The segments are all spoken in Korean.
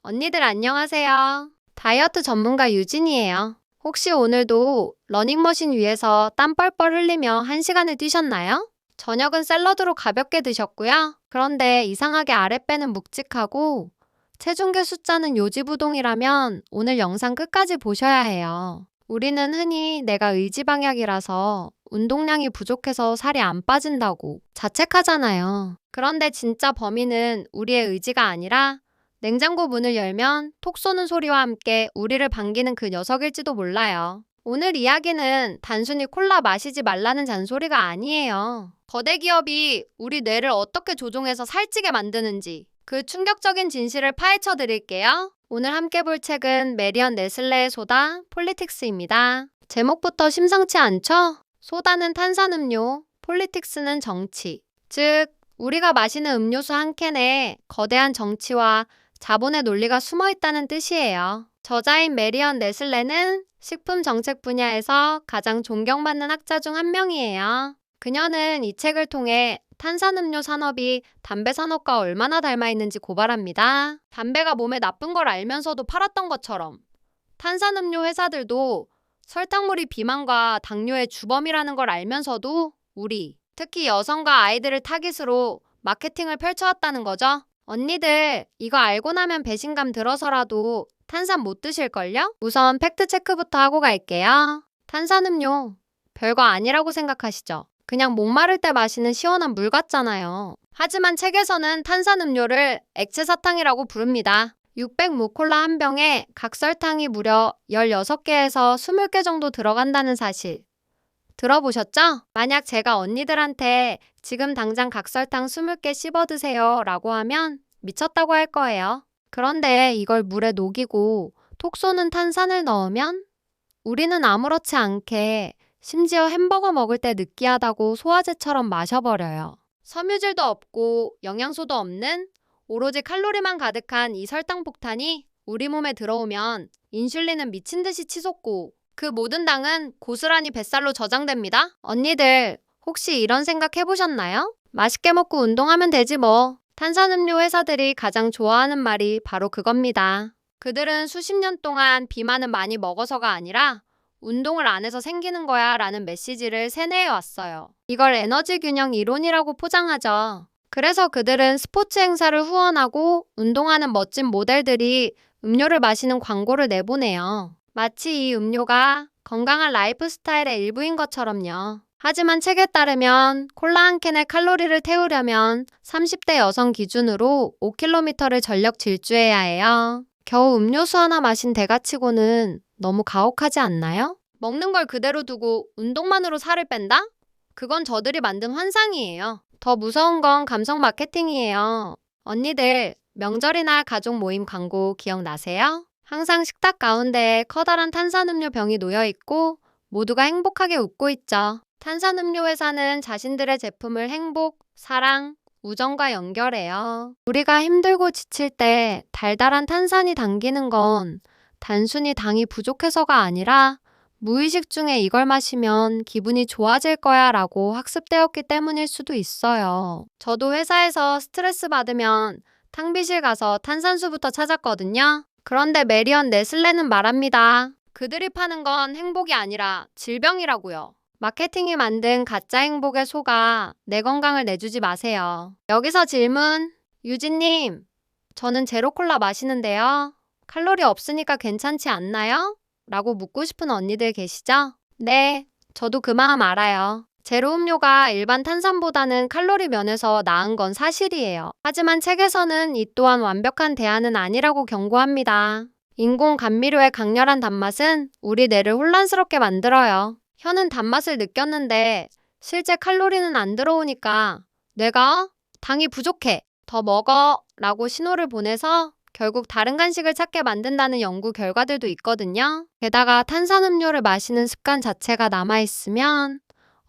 언니들 안녕하세요. 다이어트 전문가 유진이에요. 혹시 오늘도 러닝머신 위에서 땀 뻘뻘 흘리며 1시간을 뛰셨나요? 저녁은 샐러드로 가볍게 드셨고요. 그런데 이상하게 아랫배는 묵직하고 체중계 숫자는 요지부동이라면 오늘 영상 끝까지 보셔야 해요. 우리는 흔히 내가 의지방약이라서 운동량이 부족해서 살이 안 빠진다고 자책하잖아요. 그런데 진짜 범인은 우리의 의지가 아니라 냉장고 문을 열면 톡 쏘는 소리와 함께 우리를 반기는 그 녀석일지도 몰라요. 오늘 이야기는 단순히 콜라 마시지 말라는 잔소리가 아니에요. 거대 기업이 우리 뇌를 어떻게 조종해서 살찌게 만드는지 그 충격적인 진실을 파헤쳐 드릴게요. 오늘 함께 볼 책은 메리언 네슬레의 소다, 폴리틱스입니다. 제목부터 심상치 않죠? 소다는 탄산음료, 폴리틱스는 정치. 즉, 우리가 마시는 음료수 한 캔에 거대한 정치와 자본의 논리가 숨어 있다는 뜻이에요. 저자인 메리언 네슬레는 식품 정책 분야에서 가장 존경받는 학자 중 한 명이에요. 그녀는 이 책을 통해 탄산음료 산업이 담배 산업과 얼마나 닮아 있는지 고발합니다. 담배가 몸에 나쁜 걸 알면서도 팔았던 것처럼 탄산음료 회사들도 설탕물이 비만과 당뇨의 주범이라는 걸 알면서도 우리, 특히 여성과 아이들을 타깃으로 마케팅을 펼쳐왔다는 거죠. 언니들, 이거 알고 나면 배신감 들어서라도 탄산 못 드실걸요? 우선 팩트체크부터 하고 갈게요. 탄산음료, 별거 아니라고 생각하시죠? 그냥 목마를 때 마시는 시원한 물 같잖아요. 하지만 책에서는 탄산음료를 액체사탕이라고 부릅니다. 600 무콜라 한 병에 각설탕이 무려 16개에서 20개 정도 들어간다는 사실. 들어보셨죠? 만약 제가 언니들한테 지금 당장 각설탕 20개 씹어 드세요 라고 하면 미쳤다고 할 거예요. 그런데 이걸 물에 녹이고 톡 쏘는 탄산을 넣으면 우리는 아무렇지 않게 심지어 햄버거 먹을 때 느끼하다고 소화제처럼 마셔버려요. 섬유질도 없고 영양소도 없는 오로지 칼로리만 가득한 이 설탕 폭탄이 우리 몸에 들어오면 인슐린은 미친 듯이 치솟고 그 모든 당은 고스란히 뱃살로 저장됩니다. 언니들, 혹시 이런 생각 해보셨나요? 맛있게 먹고 운동하면 되지 뭐. 탄산음료 회사들이 가장 좋아하는 말이 바로 그겁니다. 그들은 수십 년 동안 비만은 많이 먹어서가 아니라 운동을 안 해서 생기는 거야 라는 메시지를 세뇌해 왔어요. 이걸 에너지 균형 이론이라고 포장하죠. 그래서 그들은 스포츠 행사를 후원하고 운동하는 멋진 모델들이 음료를 마시는 광고를 내보내요. 마치 이 음료가 건강한 라이프 스타일의 일부인 것처럼요. 하지만 책에 따르면 콜라 한 캔의 칼로리를 태우려면 30대 여성 기준으로 5km를 전력 질주해야 해요. 겨우 음료수 하나 마신 대가치고는 너무 가혹하지 않나요? 먹는 걸 그대로 두고 운동만으로 살을 뺀다? 그건 저들이 만든 환상이에요. 더 무서운 건 감성 마케팅이에요. 언니들, 명절이나 가족 모임 광고 기억나세요? 항상 식탁 가운데에 커다란 탄산음료 병이 놓여있고 모두가 행복하게 웃고 있죠. 탄산음료 회사는 자신들의 제품을 행복, 사랑, 우정과 연결해요. 우리가 힘들고 지칠 때 달달한 탄산이 당기는 건 단순히 당이 부족해서가 아니라 무의식 중에 이걸 마시면 기분이 좋아질 거야 라고 학습되었기 때문일 수도 있어요. 저도 회사에서 스트레스 받으면 탕비실 가서 탄산수부터 찾았거든요. 그런데 메리언 네슬레는 말합니다. 그들이 파는 건 행복이 아니라 질병이라고요. 마케팅이 만든 가짜 행복에 속아 내 건강을 내주지 마세요. 여기서 질문. 유진님, 저는 제로콜라 마시는데요. 칼로리 없으니까 괜찮지 않나요? 라고 묻고 싶은 언니들 계시죠? 네, 저도 그 마음 알아요. 제로 음료가 일반 탄산보다는 칼로리 면에서 나은 건 사실이에요. 하지만 책에서는 이 또한 완벽한 대안은 아니라고 경고합니다. 인공 감미료의 강렬한 단맛은 우리 뇌를 혼란스럽게 만들어요. 혀는 단맛을 느꼈는데 실제 칼로리는 안 들어오니까 뇌가 당이 부족해, 더 먹어 라고 신호를 보내서 결국 다른 간식을 찾게 만든다는 연구 결과들도 있거든요. 게다가 탄산음료를 마시는 습관 자체가 남아있으면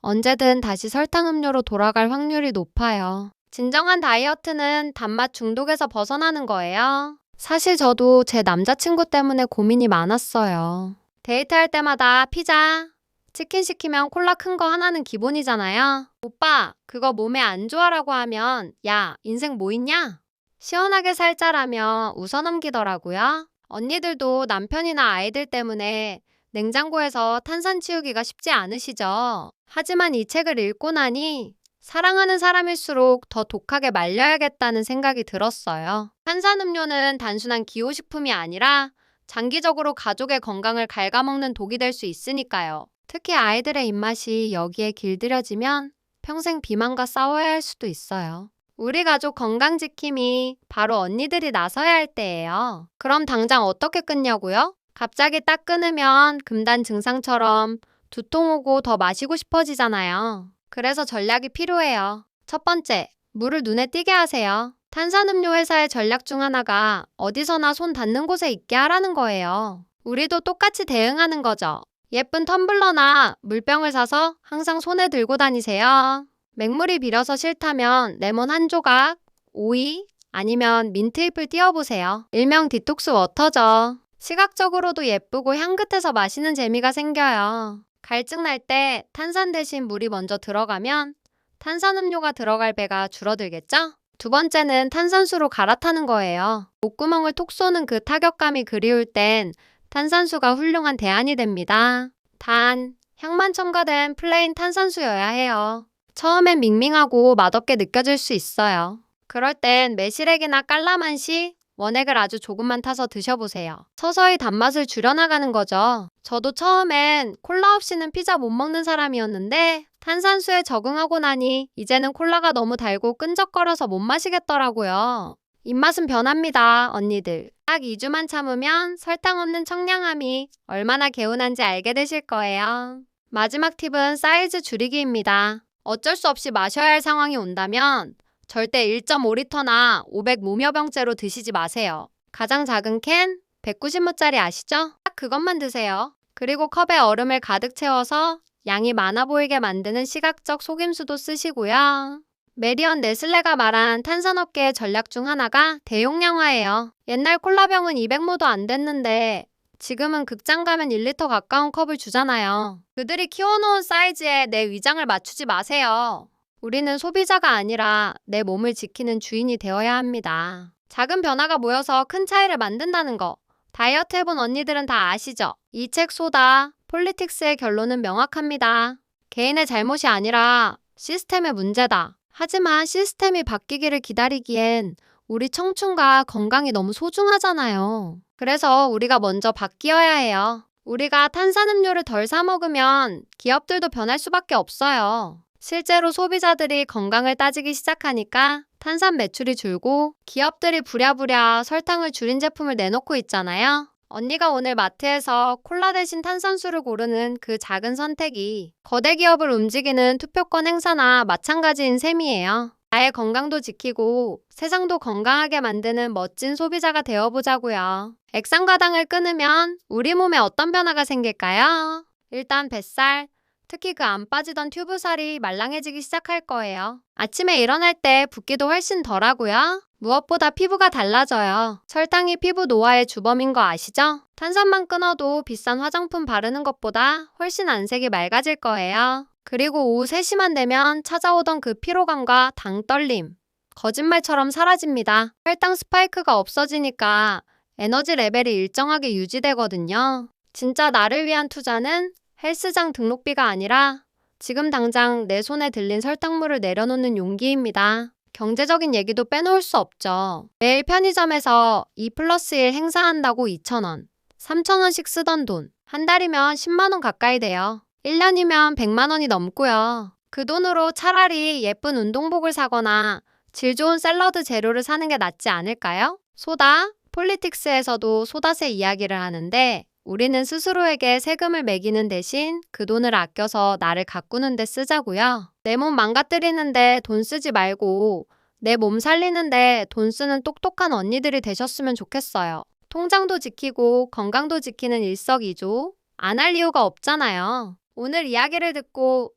언제든 다시 설탕음료로 돌아갈 확률이 높아요. 진정한 다이어트는 단맛 중독에서 벗어나는 거예요. 사실 저도 제 남자친구 때문에 고민이 많았어요. 데이트할 때마다 피자, 치킨 시키면 콜라 큰 거 하나는 기본이잖아요. 오빠, 그거 몸에 안 좋아라고 하면 야, 인생 뭐 있냐? 시원하게 살자라며 웃어넘기더라고요. 언니들도 남편이나 아이들 때문에 냉장고에서 탄산 치우기가 쉽지 않으시죠? 하지만 이 책을 읽고 나니 사랑하는 사람일수록 더 독하게 말려야겠다는 생각이 들었어요. 탄산음료는 단순한 기호식품이 아니라 장기적으로 가족의 건강을 갉아먹는 독이 될 수 있으니까요. 특히 아이들의 입맛이 여기에 길들여지면 평생 비만과 싸워야 할 수도 있어요. 우리 가족 건강 지킴이 바로 언니들이 나서야 할 때예요. 그럼 당장 어떻게 끊냐고요? 갑자기 딱 끊으면 금단 증상처럼 두통 오고 더 마시고 싶어지잖아요. 그래서 전략이 필요해요. 첫 번째, 물을 눈에 띄게 하세요. 탄산음료 회사의 전략 중 하나가 어디서나 손 닿는 곳에 있게 하라는 거예요. 우리도 똑같이 대응하는 거죠. 예쁜 텀블러나 물병을 사서 항상 손에 들고 다니세요. 맹물이 비려서 싫다면 레몬 한 조각, 오이, 아니면 민트잎을 띄워보세요. 일명 디톡스 워터죠. 시각적으로도 예쁘고 향긋해서 마시는 재미가 생겨요. 갈증 날 때 탄산 대신 물이 먼저 들어가면 탄산음료가 들어갈 배가 줄어들겠죠? 두 번째는 탄산수로 갈아타는 거예요. 목구멍을 톡 쏘는 그 타격감이 그리울 땐 탄산수가 훌륭한 대안이 됩니다. 단, 향만 첨가된 플레인 탄산수여야 해요. 처음엔 밍밍하고 맛없게 느껴질 수 있어요. 그럴 땐 매실액이나 깔라만시, 원액을 아주 조금만 타서 드셔보세요. 서서히 단맛을 줄여나가는 거죠. 저도 처음엔 콜라 없이는 피자 못 먹는 사람이었는데 탄산수에 적응하고 나니 이제는 콜라가 너무 달고 끈적거려서 못 마시겠더라고요. 입맛은 변합니다, 언니들. 딱 2주만 참으면 설탕 없는 청량함이 얼마나 개운한지 알게 되실 거예요. 마지막 팁은 사이즈 줄이기입니다. 어쩔 수 없이 마셔야 할 상황이 온다면 절대 1.5리터나 500ml병째로 드시지 마세요. 가장 작은 캔 190ml짜리 아시죠? 딱 그것만 드세요. 그리고 컵에 얼음을 가득 채워서 양이 많아 보이게 만드는 시각적 속임수도 쓰시고요. 메리언 네슬레가 말한 탄산업계의 전략 중 하나가 대용량화예요. 옛날 콜라병은 200ml도 안 됐는데 지금은 극장 가면 1리터 가까운 컵을 주잖아요. 그들이 키워놓은 사이즈에 내 위장을 맞추지 마세요. 우리는 소비자가 아니라 내 몸을 지키는 주인이 되어야 합니다. 작은 변화가 모여서 큰 차이를 만든다는 거. 다이어트 해본 언니들은 다 아시죠? 이 책 소다, 폴리틱스의 결론은 명확합니다. 개인의 잘못이 아니라 시스템의 문제다. 하지만 시스템이 바뀌기를 기다리기엔 우리 청춘과 건강이 너무 소중하잖아요. 그래서 우리가 먼저 바뀌어야 해요. 우리가 탄산음료를 덜 사 먹으면 기업들도 변할 수밖에 없어요. 실제로 소비자들이 건강을 따지기 시작하니까 탄산 매출이 줄고 기업들이 부랴부랴 설탕을 줄인 제품을 내놓고 있잖아요. 언니가 오늘 마트에서 콜라 대신 탄산수를 고르는 그 작은 선택이 거대 기업을 움직이는 투표권 행사나 마찬가지인 셈이에요. 나의 건강도 지키고 세상도 건강하게 만드는 멋진 소비자가 되어보자고요. 액상과당을 끊으면 우리 몸에 어떤 변화가 생길까요? 일단 뱃살, 특히 그 안 빠지던 튜브살이 말랑해지기 시작할 거예요. 아침에 일어날 때 붓기도 훨씬 덜하고요. 무엇보다 피부가 달라져요. 설탕이 피부 노화의 주범인 거 아시죠? 탄산만 끊어도 비싼 화장품 바르는 것보다 훨씬 안색이 맑아질 거예요. 그리고 오후 3시만 되면 찾아오던 그 피로감과 당떨림, 거짓말처럼 사라집니다. 혈당 스파이크가 없어지니까 에너지 레벨이 일정하게 유지되거든요. 진짜 나를 위한 투자는 헬스장 등록비가 아니라 지금 당장 내 손에 들린 설탕물을 내려놓는 용기입니다. 경제적인 얘기도 빼놓을 수 없죠. 매일 편의점에서 2+1 행사한다고 2,000원, 3,000원씩 쓰던 돈, 한 달이면 10만 원 가까이 돼요. 1년이면 100만 원이 넘고요. 그 돈으로 차라리 예쁜 운동복을 사거나 질 좋은 샐러드 재료를 사는 게 낫지 않을까요? 소다, 폴리틱스에서도 소다세 이야기를 하는데 우리는 스스로에게 세금을 매기는 대신 그 돈을 아껴서 나를 가꾸는 데 쓰자고요. 내 몸 망가뜨리는데 돈 쓰지 말고 내 몸 살리는데 돈 쓰는 똑똑한 언니들이 되셨으면 좋겠어요. 통장도 지키고 건강도 지키는 일석이조. 안 할 이유가 없잖아요. 오늘 이야기를 듣고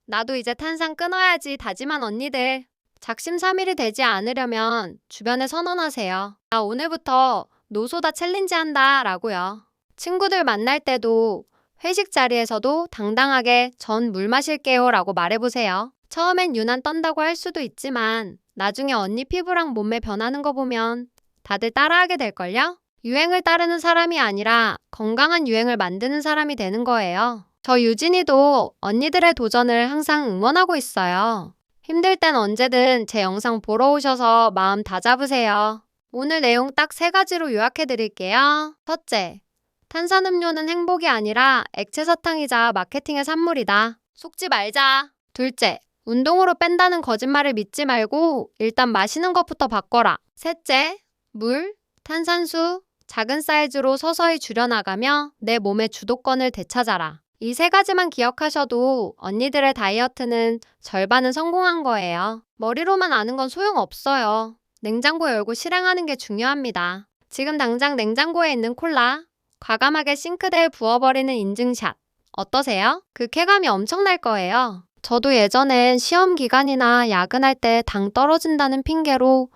나도 이제 탄산 끊어야지 다짐한 언니들. 작심삼일이 되지 않으려면 주변에 선언하세요. 나 오늘부터 노소다 챌린지 한다 라고요. 친구들 만날 때도 회식 자리에서도 당당하게 전 물 마실게요 라고 말해보세요. 처음엔 유난 떤다고 할 수도 있지만 나중에 언니 피부랑 몸매 변하는 거 보면 다들 따라하게 될걸요? 유행을 따르는 사람이 아니라 건강한 유행을 만드는 사람이 되는 거예요. 저 유진이도 언니들의 도전을 항상 응원하고 있어요. 힘들 땐 언제든 제 영상 보러 오셔서 마음 다잡으세요. 오늘 내용 딱 3가지로 요약해 드릴게요. 첫째, 탄산음료는 행복이 아니라 액체 사탕이자 마케팅의 산물이다. 속지 말자. 둘째, 운동으로 뺀다는 거짓말을 믿지 말고 일단 마시는 것부터 바꿔라. 셋째, 물, 탄산수, 작은 사이즈로 서서히 줄여나가며 내 몸의 주도권을 되찾아라. 이 3가지만 기억하셔도 언니들의 다이어트는 절반은 성공한 거예요. 머리로만 아는 건 소용없어요. 냉장고 열고 실행하는 게 중요합니다. 지금 당장 냉장고에 있는 콜라, 과감하게 싱크대에 부어버리는 인증샷. 어떠세요? 그 쾌감이 엄청날 거예요. 저도 예전엔 시험 기간이나 야근할 때 당 떨어진다는 핑계로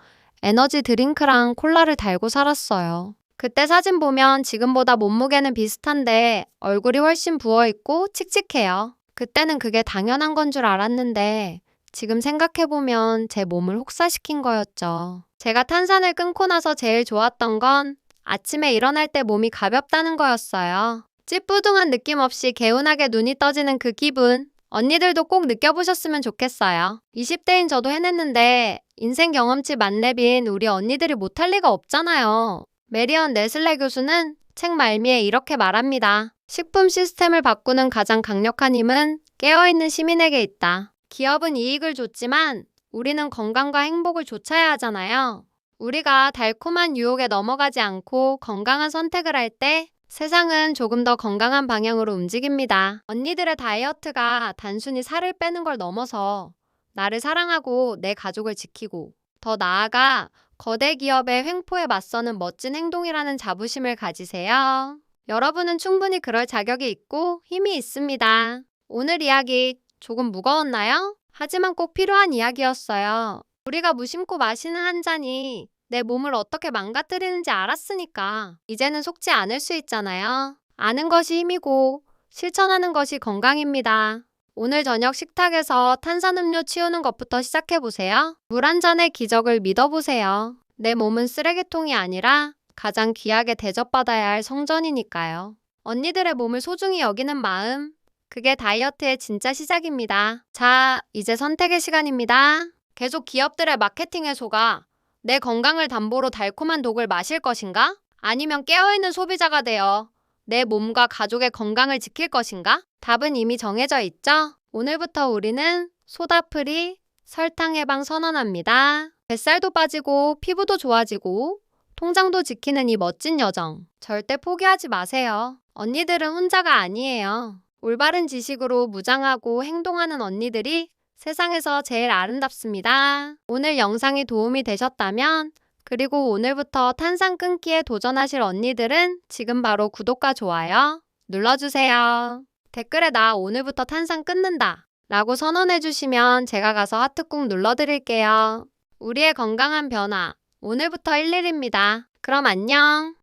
에너지 드링크랑 콜라를 달고 살았어요. 그때 사진 보면 지금보다 몸무게는 비슷한데 얼굴이 훨씬 부어있고 칙칙해요. 그때는 그게 당연한 건 줄 알았는데 지금 생각해보면 제 몸을 혹사시킨 거였죠. 제가 탄산을 끊고 나서 제일 좋았던 건 아침에 일어날 때 몸이 가볍다는 거였어요. 찌뿌둥한 느낌 없이 개운하게 눈이 떠지는 그 기분. 언니들도 꼭 느껴보셨으면 좋겠어요. 20대인 저도 해냈는데 인생 경험치 만렙인 우리 언니들이 못할 리가 없잖아요. 메리언 네슬레 교수는 책 말미에 이렇게 말합니다. 식품 시스템을 바꾸는 가장 강력한 힘은 깨어있는 시민에게 있다. 기업은 이익을 줬지만 우리는 건강과 행복을 좇아야 하잖아요. 우리가 달콤한 유혹에 넘어가지 않고 건강한 선택을 할 때 세상은 조금 더 건강한 방향으로 움직입니다. 언니들의 다이어트가 단순히 살을 빼는 걸 넘어서 나를 사랑하고 내 가족을 지키고 더 나아가 거대 기업의 횡포에 맞서는 멋진 행동이라는 자부심을 가지세요. 여러분은 충분히 그럴 자격이 있고 힘이 있습니다. 오늘 이야기 조금 무거웠나요? 하지만 꼭 필요한 이야기였어요. 우리가 무심코 마시는 한 잔이 내 몸을 어떻게 망가뜨리는지 알았으니까 이제는 속지 않을 수 있잖아요. 아는 것이 힘이고 실천하는 것이 건강입니다. 오늘 저녁 식탁에서 탄산음료 치우는 것부터 시작해보세요. 물 한 잔의 기적을 믿어보세요. 내 몸은 쓰레기통이 아니라 가장 귀하게 대접받아야 할 성전이니까요. 언니들의 몸을 소중히 여기는 마음, 그게 다이어트의 진짜 시작입니다. 자, 이제 선택의 시간입니다. 계속 기업들의 마케팅에 속아 내 건강을 담보로 달콤한 독을 마실 것인가? 아니면 깨어있는 소비자가 되어 내 몸과 가족의 건강을 지킬 것인가? 답은 이미 정해져 있죠? 오늘부터 우리는 소다프리, 설탕 해방 선언합니다. 뱃살도 빠지고 피부도 좋아지고 통장도 지키는 이 멋진 여정. 절대 포기하지 마세요. 언니들은 혼자가 아니에요. 올바른 지식으로 무장하고 행동하는 언니들이 세상에서 제일 아름답습니다. 오늘 영상이 도움이 되셨다면 그리고 오늘부터 탄산 끊기에 도전하실 언니들은 지금 바로 구독과 좋아요 눌러주세요. 댓글에 나 오늘부터 탄산 끊는다 라고 선언해주시면 제가 가서 하트 꾹 눌러드릴게요. 우리의 건강한 변화, 오늘부터 1일입니다. 그럼 안녕.